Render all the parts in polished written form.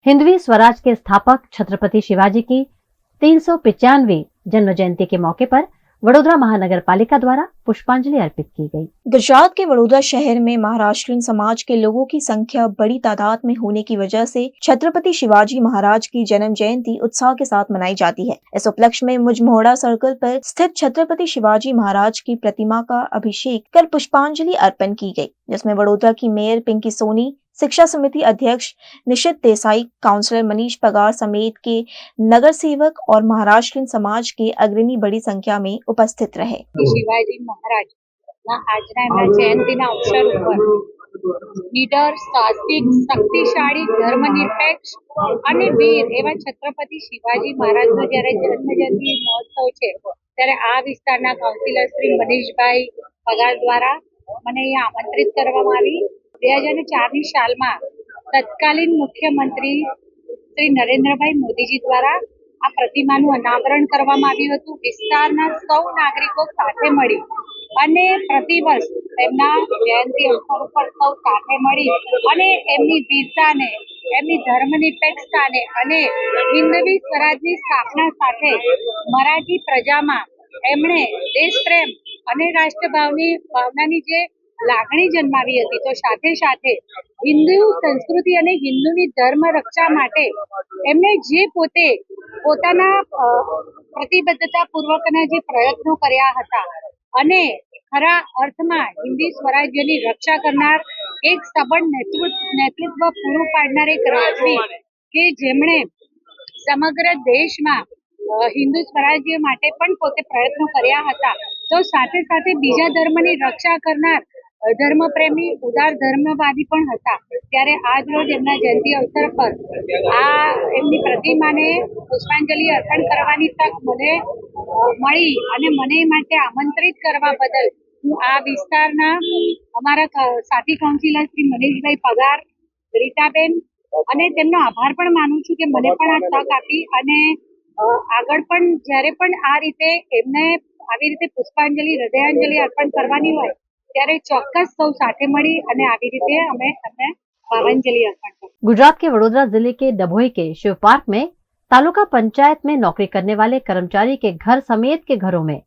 हिंदवी स्वराज के स्थापक छत्रपति शिवाजी की 395वीं जन्म जयंती के मौके पर वडोदरा महानगर पालिका द्वारा पुष्पांजलि अर्पित की गई। गुजरात के वडोदरा शहर में महाराष्ट्रीयन समाज के लोगों की संख्या बड़ी तादाद में होने की वजह से छत्रपति शिवाजी महाराज की जन्म जयंती उत्साह के साथ मनाई जाती है। इस उपलक्ष्य में मुजमोहड़ा सर्कल पर स्थित छत्रपति शिवाजी महाराज की प्रतिमा का अभिषेक कर पुष्पांजलि अर्पण की गई, जिसमें वडोदरा की मेयर पिंकी सोनी, शिक्षा समिति अध्यक्ष निशित देसाई, काउंसलर मनीष पगार समेत के नगर सेवक और महाराष्ट्रीयन समाज के अग्रणी बड़ी संख्या में उपस्थित रहे। शिवाजी महाराज આજના એમના જયંતિના અવસર ઉપર નીડર, સાહસિક, શક્તિશાળી, ધર્મનિરપેક્ષ અને વીર એવા છત્રપતિ શિવાજી મહારાજનો જ્યારે જન્મજયંતિ મહોત્સવ છે ત્યારે આ વિસ્તારના કાઉન્સિલર શ્રી મનીષભાઈ પગાર દ્વારા મને અહીંયા આમંત્રિત કરવામાં આવી। 2004ની સાલમાં તત્કાલીન મુખ્યમંત્રી શ્રી નરેન્દ્રભાઈ મોદીજી દ્વારા આ પ્રતિમાનું અનાવરણ કરવામાં આવ્યું હતું। વિસ્તારના સૌ નાગરિકો સાથે મળી અને પ્રતિવર્ષ તેમના જયંતિ અવસર ઉપર સૌ સાથે મળી અને એમની વીરતાને, એમની ધર્મનિરપેક્ષતાને અને હિન્દવી સ્વરાજની સ્થાપના સાથે મરાઠી પ્રજામાં એમણે દેશપ્રેમ અને રાષ્ટ્રભાવની ભાવનાની જે લાગણી જન્માવી હતી, તો સાથે સાથે હિન્દુ સંસ્કૃતિ અને હિન્દુની ધર્મ રક્ષા માટે એમણે જે પોતાના પ્રતિબદ્ધતા પૂર્વકના જે પ્રયત્નો કર્યા હતા અને ખરા અર્થમાં હિન્દી સ્વરાજ્યની રક્ષા કરનાર એક સબળ નેતૃત્વ પૂરું પાડનાર એક રાજવી કે જેમણે સમગ્ર દેશમાં હિન્દુ સ્વરાજ્ય માટે પણ પોતે પ્રયત્નો કર્યા હતા, તો સાથે સાથે બીજા ધર્મની રક્ષા કરનાર ધર્મપ્રેમી, ઉદાર ધર્મવાદી પણ હતા। ત્યારે આજ રોજ એમના જયંતિ અવસર પર આ એમની प्रतिमाને પુષ્પાંજલિ અર્પણ કરવાની તક મને મળી અને મને માટે આમંત્રિત કરવા બદલ હું આ વિસ્તારના અમારા સાથી કાઉન્સિલર શ્રી મનીષભાઈ પગાર, રીતાબેન અને તેમનો આભાર પણ માનું છું કે મને પણ આ તક આપી અને આગળ પણ જ્યારે પણ આ રીતે એમને આવી રીતે પુષ્પાંજલિ, હૃદયાંજલિ અર્પણ કરવાની હોય ત્યારે ચોક્કસ સૌ સાથે મળી અને આવી રીતે અમે ભાવાંજલિ अर्पण करें। गुजरात के वडोदरा जिले के डभोई के शिव पार्क में तालुका पंचायत में नौकरी करने वाले कर्मचारी के घर समेत के घरों में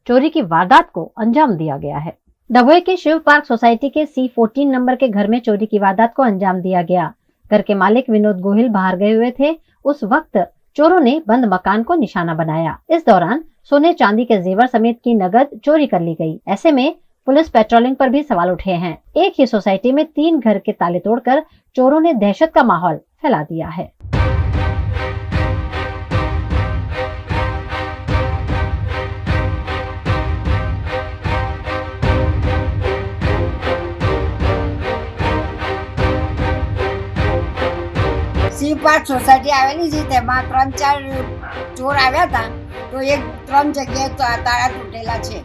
चोरी की वारदात को अंजाम दिया गया है। डभोई के शिव पार्क सोसाइटी के C14 नंबर के घर में चोरी की वारदात को अंजाम दिया गया। घर के मालिक विनोद गोहिल बाहर गए हुए थे। उस वक्त चोरों ने बंद मकान को निशाना बनाया। इस दौरान सोने चांदी के जेवर समेत की नकद चोरी कर ली गई। ऐसे में पुलिस पेट्रोलिंग पर भी सवाल उठे हैं। एक ही सोसाइटी में 3 घर के ताले तोड़कर चोरों ने दहशत का माहौल फैला दिया है। शिव पार्क सोसायटी आवेली थी, तेमां 3-4 ચોર આવ્યા હતા, તો 3 જગ્યાએ તાળા તૂટેલા છે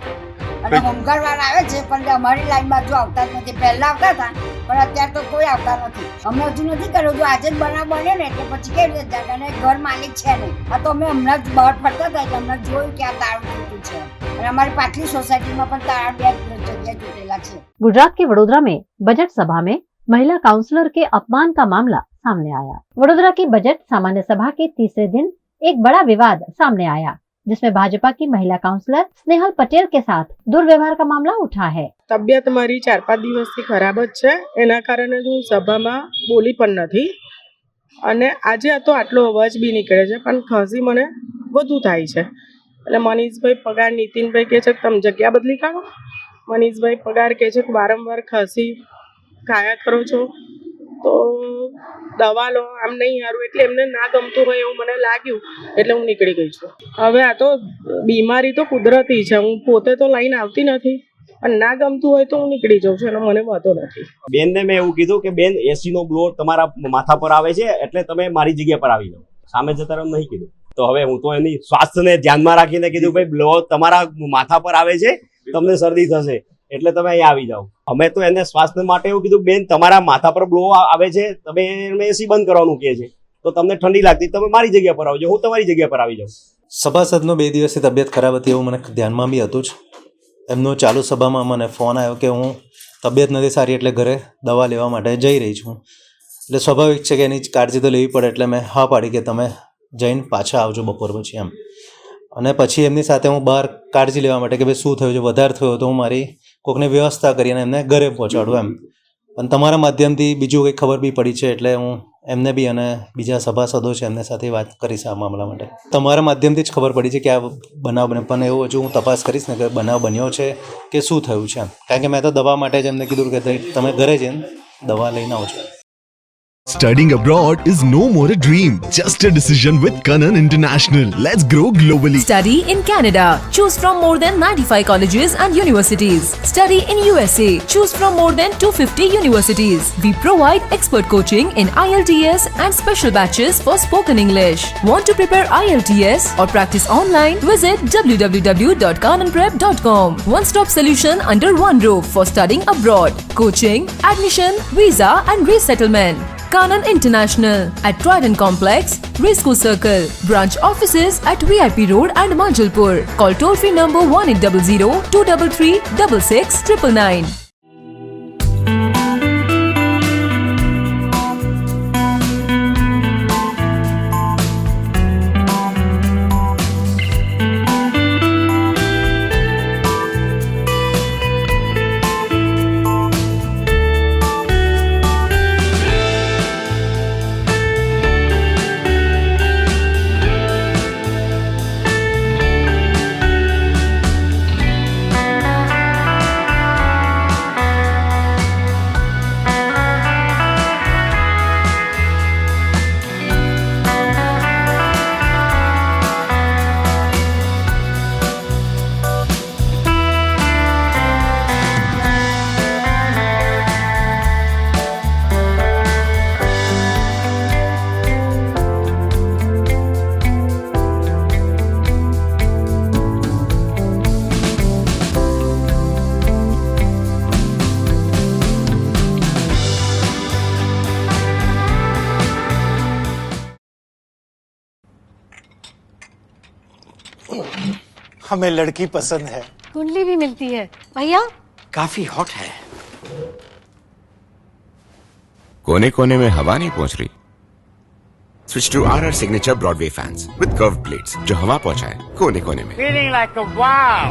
અને હોમગાર્ડ આવે છે પણ અમારી લાઈનમાં હજુ આવતા જ નથી। પહેલા આવતા હતા પણ અત્યારે તો કોઈ આવતા નથી। અમે હજુ નથી કર્યું, જો આજે જ બનાવ બને ને એટલે પછી કેવી રીતે જાય અને ઘર માલિક છે નહીં। આ તો અમે હમણાં જ બહાર ફરતા હતા એટલે હમણાં જોયું કે આ તાળું તૂટ્યું છે અને અમારી પાટલી સોસાયટીમાં પણ તાળા 2 જગ્યાએ તૂટેલા છે। गुजरात के वडोदरा में बजट सभा में महिला काउंसलर के अपमान का मामला सामने आया। वडोदरा की बजट सामान्य सभा के तीसरे दिन एक बड़ा विवाद सामने आया, जिसमें भाजपा की महिला काउंसलर स्नेहल पटेल के साथ दुर्व्यवहार का मामला उठा है। तबियत मारी 4-5 દિવસથી ખરાબ જ છે, એના કારણે હું સભામાં બોલી પણ નથી અને આજે તો આટલો અવાજ બી નીકળે છે પણ ખાંસી મને વધુ થાય છે। એટલે મનીષભાઈ પગાર, નીતિનભાઈ કહે છે કે તમે જગ્યા બદલી કાઢો। મનીષભાઈ પગાર કહે છે કે વારંવાર ખાંસી ખાયા કરો છો તો દવા લો, આમ નહીં સારું। એટલે એમને ના ગમતું હોય એવું મને લાગ્યું એટલે હું નીકળી ગઈ છું। હવે આ તો બીમારી તો કુદરતી છે, હું પોતે તો લઈને આવતી નથી અને ના ગમતું હોય તો હું નીકળી જાઉં છું અને મને વાંધો નથી। બેનને મેં એવું કીધું કે બેન એસી નો બ્લો તમારા માથા પર આવે છે એટલે તમે મારી જગ્યા પર આવી જાઓ। સામે જતા રહો નહીં કીધું, તો હવે હું તો એની સ્વાસ્થ્યને ધ્યાનમાં રાખીને કીધું ભાઈ બ્લો તમારા માથા પર આવે છે, તમને શરદી થશે એટલે તમે અહીંયા આવી જાઓ। અમે તો એને સ્વાસ્થ્ય માટે એવું કીધું બેન તમારા માથા પર બ્લો આવે છે, તમે એસી બંધ કરવાનું કહે છે તો તમને ઠંડી લાગતી તમે મારી જગ્યા પર આવજો, હું તમારી જગ્યા પર આવી જાઉં। સભાસદનો 2 દિવસથી તબિયત ખરાબ હતી એવું મને ધ્યાનમાં બી હતું જ। એમનો ચાલુ સભામાં મને ફોન આવ્યો કે હું તબિયત નથી સારી એટલે ઘરે દવા લેવા માટે જઈ રહી છું। એટલે સ્વાભાવિક છે કે એની કાળજી તો લેવી પડે, એટલે મેં હા પાડી કે તમે જઈને પાછા આવજો બપોર પછી એમ. અને પછી એમની સાથે હું બહાર કાળજી લેવા માટે કે ભાઈ શું થયું છે, વધારે થયું તો હું મારી કોઈકને વ્યવસ્થા કરી અને એમને ઘરે પહોંચાડું એમ. અને તમારા માધ્યમથી બીજું કંઈ ખબર બી પડી છે એટલે હું એમને બી અને બીજા સભાસદો છે એમને સાથે વાત કરીશ આ મામલા માટે. તમારા માધ્યમથી જ ખબર પડી છે કે આ બનાવ બને, પણ એવું હજુ હું તપાસ કરીશ ને કે બનાવ બન્યો છે કે શું થયું છે એમ. કારણ કે મેં તો દવા માટે જ એમને કીધું કે તમે ઘરે જઈને દવા લઈને આવજો. Studying abroad is no more a dream, just a decision with Kanan International. Let's grow globally. Study in Canada. Choose from more than 95 colleges and universities. Study in USA. Choose from more than 250 universities. We provide expert coaching in IELTS and special batches for spoken English. Want to prepare IELTS or practice online? Visit www.kananprep.com. One-stop solution under one roof for studying abroad. Coaching, admission, visa and resettlement. Kanan International at Trident Complex, Risco Circle. Branch offices at VIP Road and Manjalpur. Call toll-free number 1800-233-6699. हमें लड़की पसंद है. कुंडली भी मिलती है भैया. काफी हॉट है. कोने कोने में हवा नहीं पहुंच रही? Switch to RR signature Broadway fans with curved plates जो हवा पहुंचाए कोने कोने में. Feeling like a wow.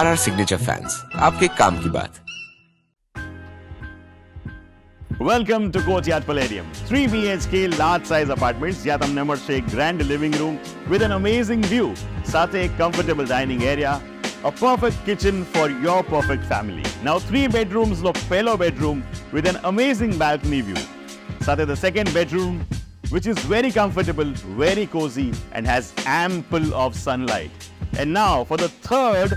RR signature fans, आपके काम की बात. Welcome to Courtyard Palladium. 3 BHK large size apartments જ્યાં તમને મળશે એક grand living room with an amazing view, સાથે એક comfortable dining area, a perfect kitchen for your perfect family. Now 3 બેડરૂમ્સનો પહેલો bedroom with an amazing balcony view, સાથે the second bedroom which is very comfortable, very cozy and has ample of sunlight. And now for the third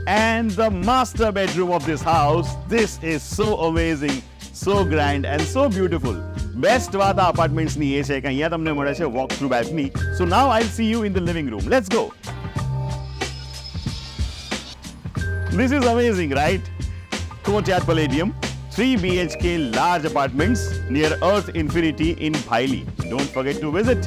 and the master bedroom of this house. This is so amazing, so grand and so beautiful. Best વાત આ apartments ની એ છે કે અહીંયા તમને મળે છે walk through balcony. So now I'll see you in the living room. Let's go. This is amazing, right? Courtyard Palladium, 3 BHK large apartments near Earth Infinity in Bhaili. Don't forget to visit.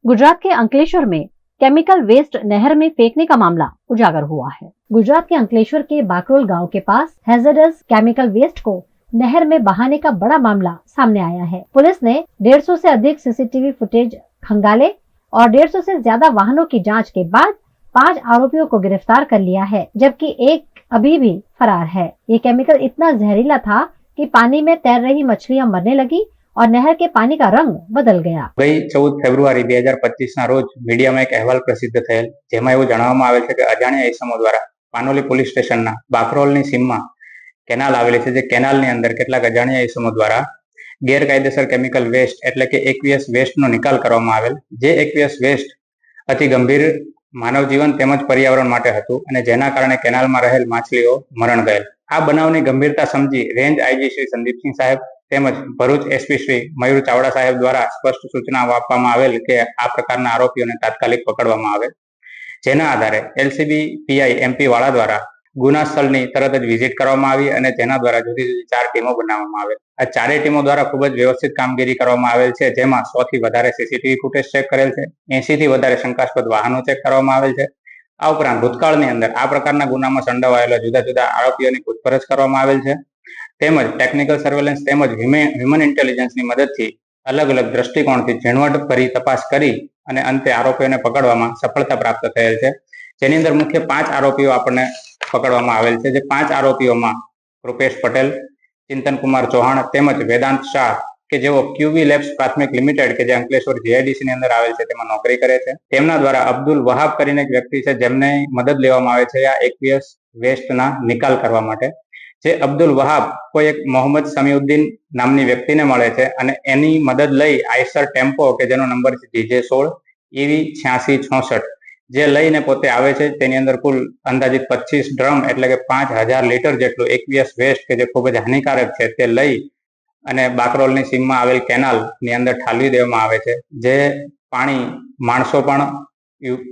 Gujarat के अंकलेश्वर में chemical waste नहर में फेंकने का मामला उजागर हुआ है। गुजरात के अंकलेश्वर के बाकरोल गांव के पास हैजर्डस केमिकल वेस्ट को नहर में बहाने का बड़ा मामला सामने आया है। पुलिस ने 150 से अधिक सीसीटीवी फुटेज खंगाले और 150 से ज्यादा वाहनों की जांच के बाद 5 आरोपियों को गिरफ्तार कर लिया है, जबकि एक अभी भी फरार है। ये केमिकल इतना जहरीला था कि पानी में तैर रही मछलियां मरने लगी और नहर के पानी का रंग बदल गया। गई 14 फेब्रुआरी 2025 ના રોજ મીડિયામાં એક અહેવાલ પ્રસિદ્ધ થયેલ, જેમાં એવું જણાવવામાં આવેલ છે કે અજાણ્યા ઇસમો દ્વારા પાનોલી પોલીસ સ્ટેશનના બાકરોલની સીમમાં કેનાલ આવેલી છે, જે કેનાલની અંદર કેટલાક અજાણ્યા ઇસમો દ્વારા ગેરકાયદેસર કેમિકલ વેસ્ટ એટલે કે એક્વિયસ વેસ્ટનો નિકાલ કરવામાં આવેલ, જે એક્વિયસ વેસ્ટ અતિ ગંભીર માનવ જીવન તેમજ પર્યાવરણ માટે હતું અને જેના કારણે કેનાલમાં રહેલ માછલીઓ મરણ ગયેલ. આ બનાવની ગંભીરતા સમજી રેન્જ આઈજી શ્રી સંદીપસિંહ સાહેબ તેમજ ભરૂચ એસપી શ્રી મયુર ચાવડા સાહેબ દ્વારા સ્પષ્ટ સૂચના આપવામાં આવેલ કે આ પ્રકારના આરોપીઓને તાત્કાલિક પકડવામાં આવે. જેના આધારે એલસીબી પીઆઈ એમપી વાળા દ્વારા ગુના સ્થળની તરત જ વિઝિટ કરવામાં આવી અને તેના દ્વારા જુદી જુદી 4 ટીમો બનાવવામાં આવેલ. આ 4 ટીમો દ્વારા ખૂબ જ વ્યવસ્થિત કામગીરી કરવામાં આવેલ છે, જેમાં 100 થી વધારે સીસીટીવી ફૂટેજ ચેક કરેલ છે, 80 થી વધારે શંકાસ્પદ વાહનો ચેક કરવામાં આવેલ છે. આ ઉપરાંત ભૂતકાળની અંદર આ પ્રકારના ગુનામાં સંડોવાયેલા જુદા જુદા આરોપીઓની પૂછપરછ કરવામાં આવેલ છે, તેમજ ટેકનિકલ સર્વેલન્સ તેમજ હ્યુમન ઇન્ટેલિજન્સની મદદથી અલગ અલગ દ્રષ્ટિકોણથી ઝીણવટભરી તપાસ કરી અને અંતે આરોપીઓને પકડવામાં સફળતા પ્રાપ્ત થયેલ છે. જેની અંદર મુખ્ય 5 આરોપીઓ આપણને પકડવામાં આવેલ છે, જે 5 આરોપીઓમાં રૂપેશ પટેલ, ચિંતન કુમાર ચૌહાણ તેમજ વેદાંત શાહ કે જેઓ ક્યુવી લેબ્સ પ્રાથમિક લિમિટેડ કે જે અંકલેશ્વર જીઆઈડીસી ની અંદર આવેલ છે તેમાં નોકરી કરે છે. તેમના દ્વારા અબ્દુલ વહાબ કરીને એક વ્યક્તિ છે જેમને મદદ લેવામાં આવે છે આ એક્વિયસ વેસ્ટના નિકાલ કરવા માટે. જે અબ્દુલ વહાબ કોઈ એક મોહમ્મદ સમીઉદ્દીન નામની વ્યક્તિને મળે છે અને એની મદદ લઈ આઈસર ટેમ્પો કે જેનો નંબર છે DJ16 EV8666 જે લઈને પોતે આવે છે. તેની અંદર કુલ અંદાજિત 25 ડ્રમ એટલે કે 5000 લીટર જેટલું એક્વિયસ વેસ્ટ કે જે ખૂબ જ હાનિકારક છે તે લઈ અને બાકરોલની સીમમાં આવેલ કેનાલ ની અંદર ઠાલવી દેવામાં આવે છે. જે પાણી માણસો પણ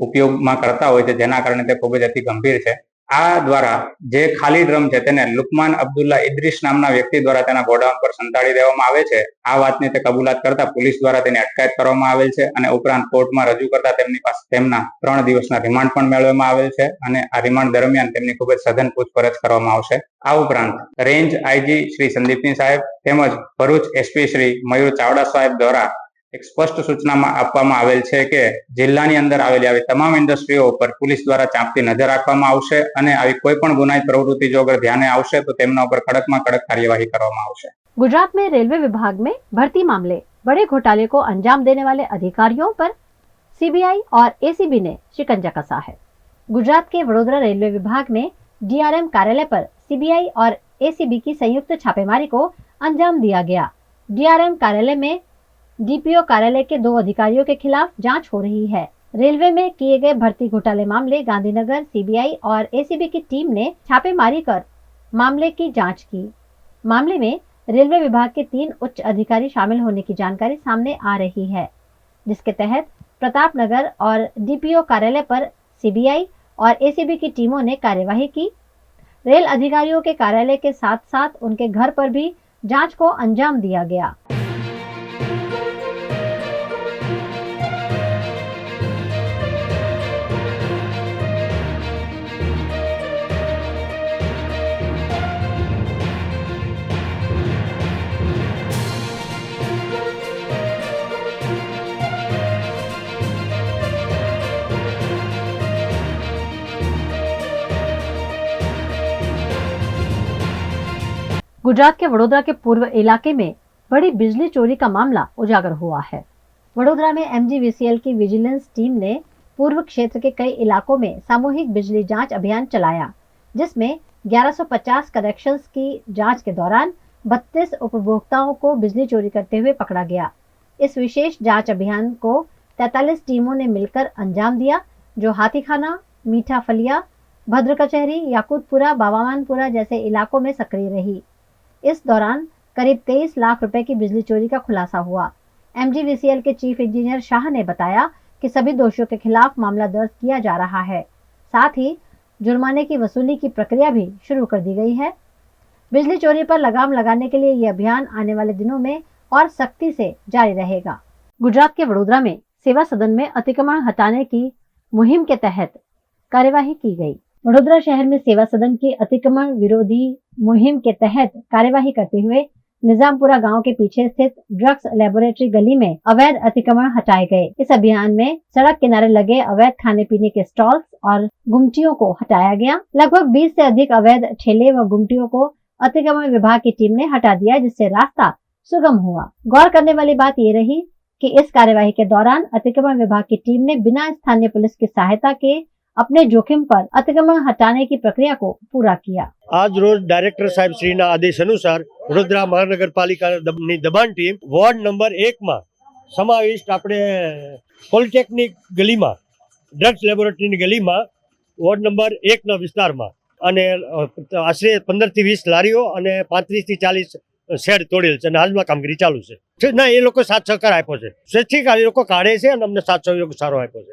ઉપયોગમાં કરતા હોય છે, જેના કારણે તે ખૂબ જ અતિ ગંભીર છે. આ દ્વારા જે ખાલી ડ્રમ છે તેને લુકમાન અબ્દુલ્લા ઇદ્રીસ નામના વ્યક્તિ દ્વારા તેના ગોડાઉન પર સંતાડી દેવામાં આવે છે. આ વાતની તે કબૂલાત કરતા પોલીસ દ્વારા તેની અટકાયત કરવામાં આવેલ છે અને ઉપરાંત કોર્ટમાં રજૂ કરતા તેમની પાસે તેમના 3 દિવસના રિમાન્ડ પણ મેળવવામાં આવેલ છે અને આ રિમાન્ડ દરમિયાન તેમની ખૂબ જ સઘન પૂછપરછ કરવામાં આવશે. આ ઉપરાંત રેન્જ આઈજી શ્રી સંદીપસિંહ સાહેબ તેમજ ભરૂચ એસપી શ્રી મયુર ચાવડા સાહેબ દ્વારા એક સ્પષ્ટ સૂચનામાં આપવામાં આવેલ છે કે જિલ્લાની અંદર આવેલી આવી તમામ ઇન્ડસ્ટ્રીઓ ઉપર પોલીસ દ્વારા ચાંપતી નજર રાખવામાં આવશે અને આવી કોઈ પણ ગુનાહિત પ્રવૃત્તિ જો અગર ધ્યાને આવશે તો તેમના ઉપર કડકમાં કડક कार्यवाही કરવામાં આવશે. गुजरात में रेलवे विभाग में भर्ती मामले बड़े घोटाले को अंजाम देने वाले अधिकारियों पर सीबीआई और एसीबी ने शिकंजा कसा है. गुजरात के वडोदरा रेलवे विभाग में डीआरएम कार्यालय पर सीबीआई और एसीबी की संयुक्त छापेमारी को अंजाम दिया गया. डीआरएम कार्यालय में डीपीओ कार्यालय के 2 अधिकारियों के खिलाफ जांच हो रही है. रेलवे में किए गए भर्ती घोटाले मामले गांधीनगर सीबीआई और एसीबी की टीम ने छापेमारी कर मामले की जांच की. मामले में रेलवे विभाग के 3 उच्च अधिकारी शामिल होने की जानकारी सामने आ रही है, जिसके तहत प्रतापनगर और डीपीओ कार्यालय पर सीबीआई और एसीबी की टीमों ने कार्यवाही की. रेल अधिकारियों के कार्यालय के साथ साथ उनके घर पर भी जांच को अंजाम दिया गया. गुजरात के वडोदरा के पूर्व इलाके में बड़ी बिजली चोरी का मामला उजागर हुआ है. वडोदरा में एमजीवीसीएल की विजिलेंस टीम ने पूर्व क्षेत्र के कई इलाकों में सामूहिक बिजली जांच अभियान चलाया, जिसमें 1150 कनेक्शंस की जांच के दौरान 32 उपभोक्ताओं को बिजली चोरी करते हुए पकड़ा गया. इस विशेष जांच अभियान को 43 टीमों ने मिलकर अंजाम दिया, जो हाथीखाना, मीठा फलिया, भद्र कचहरी, याकूतपुरा, बाबामानपुरा जैसे इलाकों में सक्रिय रही. इस दौरान करीब 23 लाख रुपए की बिजली चोरी का खुलासा हुआ. एमजीवीसीएल के चीफ इंजीनियर शाह ने बताया कि सभी दोषियों के खिलाफ मामला दर्ज किया जा रहा है. साथ ही जुर्माने की वसूली की प्रक्रिया भी शुरू कर दी गई है. बिजली चोरी पर लगाम लगाने के लिए ये अभियान आने वाले दिनों में और सख्ती से जारी रहेगा. गुजरात के वडोदरा में सेवा सदन में अतिक्रमण हटाने की मुहिम के तहत कार्यवाही की गई. वडोदरा शहर में सेवा सदन की अतिक्रमण विरोधी मुहिम के तहत कार्यवाही करते हुए निजामपुरा गांव के पीछे स्थित ड्रग्स लेबोरेटरी गली में अवैध अतिक्रमण हटाए गए. इस अभियान में सड़क किनारे लगे अवैध खाने पीने के स्टॉल्स और गुमटियों को हटाया गया. लगभग 20 से अधिक अवैध ठेले व गुमटियों को अतिक्रमण विभाग की टीम ने हटा दिया, जिससे रास्ता सुगम हुआ. गौर करने वाली बात ये रही कि इस कार्यवाही के दौरान अतिक्रमण विभाग की टीम ने बिना स्थानीय पुलिस की सहायता के अपने जोखिम पर अतिक्रमण हटाने की प्रक्रिया को पूरा किया। आज रोज डायरेक्टर साहेब श्रीના આદેશ અનુસાર વડોદરા મહાનગરપાલિકાની દબાણ ટીમ વોર્ડ નંબર 1 માં સમાવિષ્ટ આપણે પોલિટેકનિક ગલીમાં ડ્રગ્સ લેબોરેટરીની ગલીમાં વોર્ડ નંબર 1 ના વિસ્તારમાં અને આશરે 15 થી 20 લારીઓ અને 35 થી 40 શેડ તોડેલ છે અને હાલમાં કામગીરી ચાલુ છે. ના, એ લોકો સાથ સહકાર આપ્યો છે. સ્વૈચ્છિક આ લોકો કાઢે છે અને અમને સાથ સહયોગ સારો આપ્યો છે.